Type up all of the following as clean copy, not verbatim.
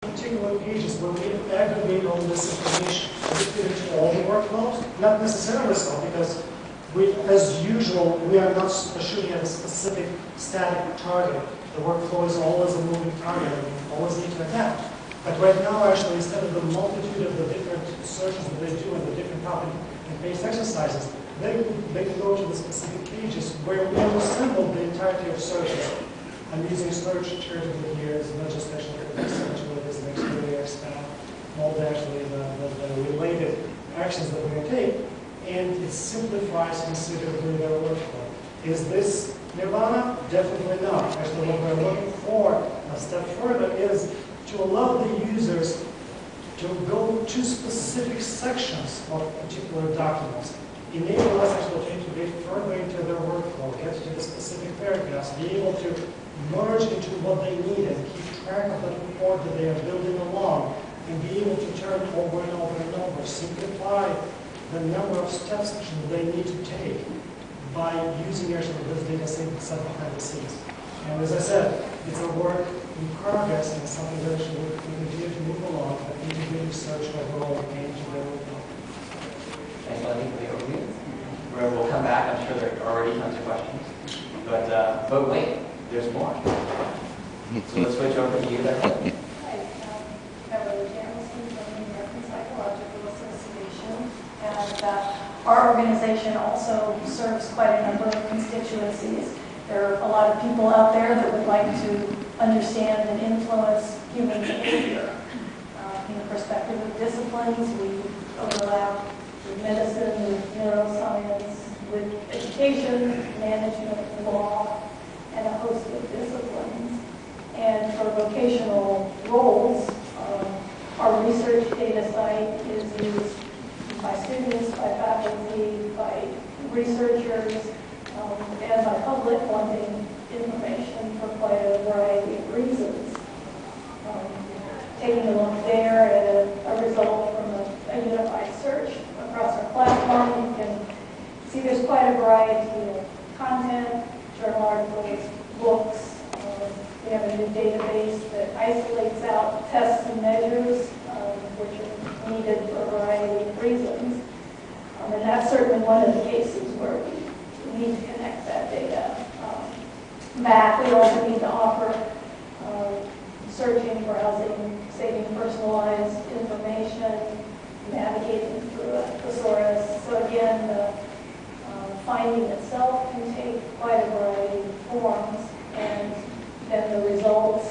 particular pages where we aggregate all this information and fit it to all the workflows? Not necessarily so, because we, as usual, we are not shooting at a specific static target. The workflow is always a moving target, and we always need to adapt. But right now, actually, instead of the multitude of the different searches that they do and the different copy and paste exercises, they can go to the specific pages where we have assembled the entirety of searches. I'm using search charitably here as not just actually search, but as an exterior spam, all the actually the related actions that we're going to take, and it simplifies considerably their workflow. Is this nirvana? Definitely not. Actually, what we're looking for a step further is to allow the users to go to specific sections of particular documents, enable us actually to integrate further into their workflow, get to the specific paragraphs, be able to merge into what they need and keep track of the report that they are building along, and be able to turn over and over and over, simplify the number of steps that they need to take by using actually this data set behind the scenes. And as I said, it's a work in progress and something that actually we continue to move along, but integrative search overall and to their workflow. Thanks, Lenny, for the overview. We'll come back. I'm sure there are already tons of questions. But wait, there's more. So let's switch over to you there. Hi, Beverly Jamison from the American Psychological Association. And our organization also serves quite a number of constituencies. There are a lot of people out there that would like to understand and influence human behavior. From the perspective of disciplines, we overlap with medicine, with neuroscience, with education, management, law, and a host of disciplines. And for vocational roles, our research data site is used by students, by faculty, by researchers, and by public wanting information for quite a variety of reasons. Taking a look there at a result from a unified search across our platform, you can see there's quite a variety of content, journal articles, books. We have a new database that isolates out tests and measures, which are needed for a variety of reasons. And that's certainly one of the cases where we need to connect that data back. We also need to offer searching, browsing, saving personalized information, navigating through a thesaurus. So again, the finding itself can take quite a variety of forms, and then the results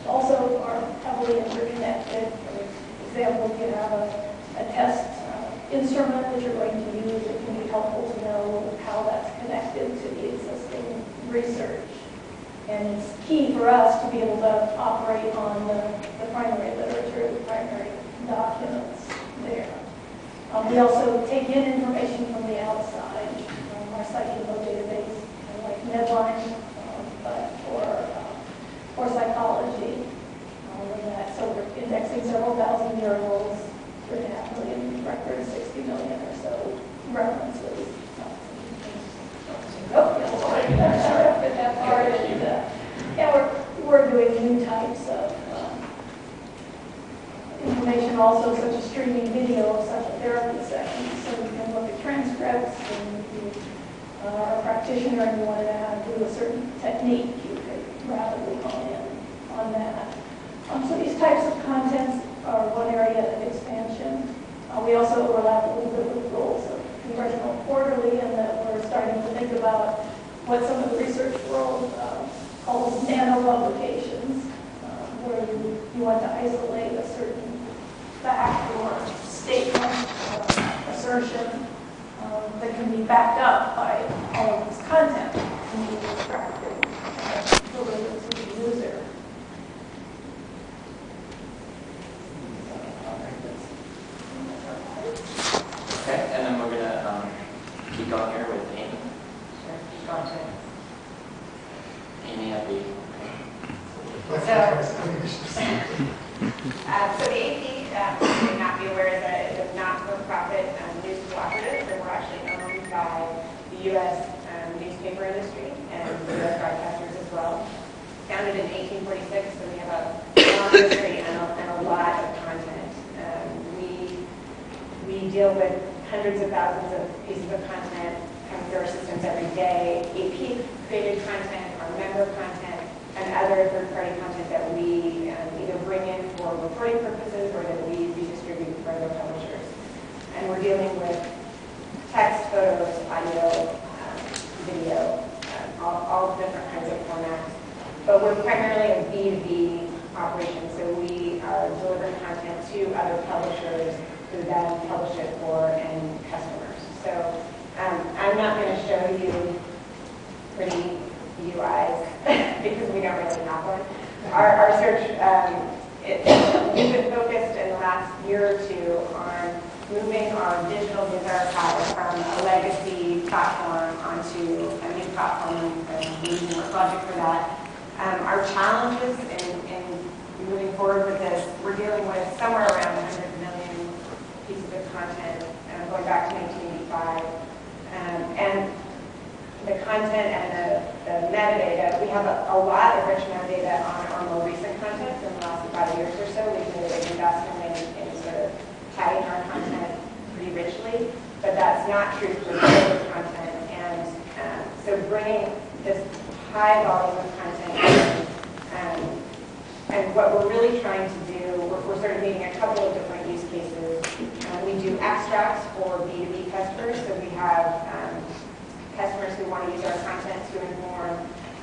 also are heavily interconnected. For example, if you have a test instrument that you're going to use, it can be helpful to know how that's connected to the existing research. And it's key for us to be able to operate on the primary literature, the primary documents there. We also take in information from the outside. Our Psych-Info database, like Medline, but for psychology. So we're indexing several thousand journals, 3.5 million records, 60 million or so references. But that part, and yeah, we're doing new types of information also, such as streaming video of such a therapy session, so we can look at transcripts, and if you are a practitioner and you wanted to do a certain technique, you could rapidly hone in on that. So these types of contents are one area of expansion. We also overlap a little bit with the goals of Congressional Quarterly, and that we're starting to think about what some of the research world calls nano-publications, where you want to isolate a certain fact or statement or assertion that can be backed up by all of this content and be extracted and delivered to the user. Okay, and then we're going to keep going here with Amy. Sure, keep going to. Amy, have we? So the AP, you may not be aware, is a not-for-profit news cooperative that we're actually owned by the U.S. Newspaper industry and the U.S. broadcasters as well. Founded in 1846, so we have a long history and a dealing with hundreds of thousands of pieces of content coming through our systems every day, AP-created content, our member content, and other third-party content that we either bring in for reporting purposes or that we redistribute for other publishers. And we're dealing with text, photos, audio, video, all different kinds of formats. But we're primarily a B2B operation, so we are delivering content to other publishers who then publish it for end customers. So I'm not going to show you pretty UIs because we don't really have one. Our search, we've been focused in the last year or two on moving our digital news archive from a legacy platform onto a new platform, and we're using Logic for that. Our challenges in moving forward with this, we're dealing with somewhere around 100 million pieces of content, going back to 1985. And the content and the metadata, we have a lot of rich metadata on our more recent content from the last 5 years or so. We've made a big investment in sort of tagging our content pretty richly, but that's not true for the other content. And so bringing this high volume of content and what we're really trying to do, we're sort of meeting a couple of different use cases. We do extracts for B2B customers, so we have customers who want to use our content to inform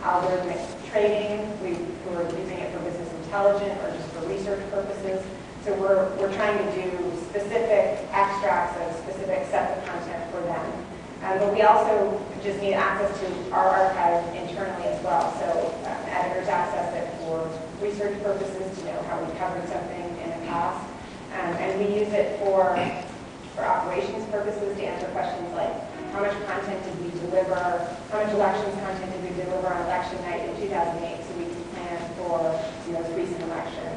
algorithmic trading, who are using it for business intelligence or just for research purposes. So we're trying to do specific extracts of specific sets of content for them. But we also just need access to our archive internally as well. So editors access it for research purposes to know how we covered something in the past. And we use it for operations purposes to answer questions like how much content did we deliver, how much elections content did we deliver on election night in 2008 so we can plan for the most recent election.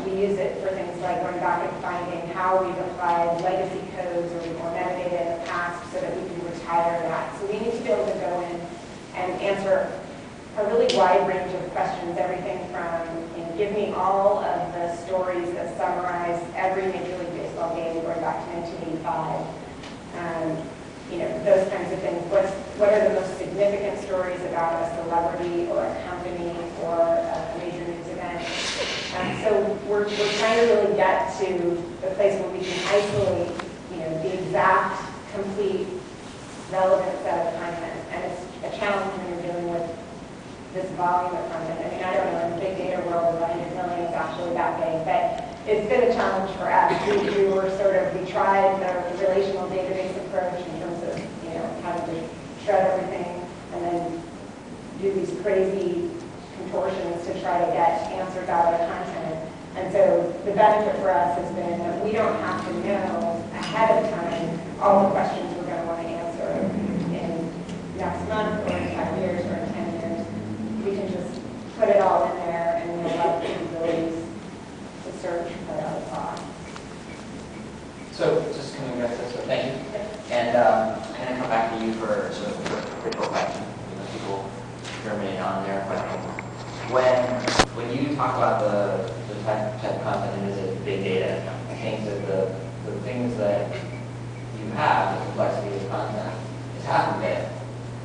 We use it for things like going back and finding how we've applied legacy codes or metadata in the past so that we can retire that. So we need to be able to go in and answer a really wide range of questions, everything from, give me all of the stories that summarize every Major League Baseball game going back to 1985. Those kinds of things. What are the most significant stories about a celebrity or a company or a major news event? So we're trying to really get to the place where we can isolate, the exact, complete, relevant set of content. And it's a challenge when you're dealing with this volume of content. I mean, I don't know, in the big data world, 100 million is actually that big, but it's been a challenge for us. We tried the relational database approach in terms of, having to shred everything and then do these crazy contortions to try to get answers out of the content. And so the benefit for us has been that we don't have to know ahead of time all the questions we're going to want to answer in next month or in 5 years or in 10 years. We can just put it all in there and we have the capabilities to search right out of the box. So just coming back to this, so thank you. And I'm going to come back to you for sort of a critical question. People germinate on their questions. When you talk about the type of content and is it big data, I think that the things that you have, the complexity of content, is half of it.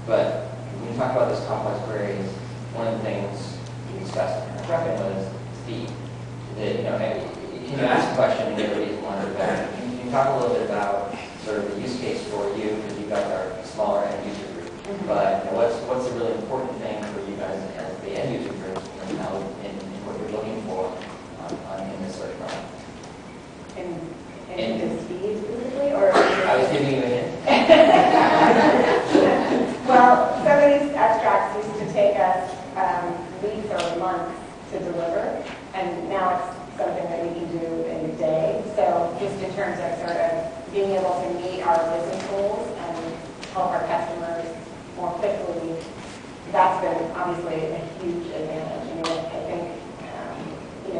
But when you talk about those complex queries, one of the things you discussed in the prepping was speed. Can you ask a question and get a reason why it's better? Can you talk a little bit about sort of the use case for you, because you guys are a smaller end user group, but what's the really important thing for you guys as the end user group and what you're looking for in this search product? In the speed specifically, or? I was giving you a hint. Well, some of these abstracts used to take us weeks or months to deliver, and now it's something that we can do in a day. So just in terms of sort of being able to meet our business goals and help our customers more quickly, that's been obviously a huge advantage. I think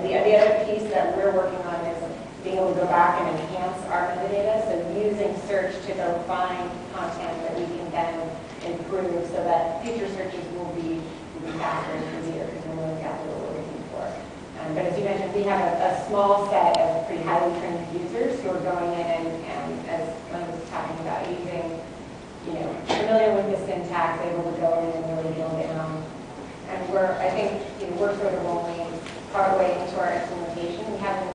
the other piece that we're working on is being able to go back and enhance our metadata, so using search to go find content that we can then improve so that future searches will be faster and easier because we know exactly what we're looking for. But as you mentioned, we have a small set of pretty highly trained users who are going in and as familiar with the syntax, able to go in and really drill down. And I think, we're sort of only partway into our implementation. We haven't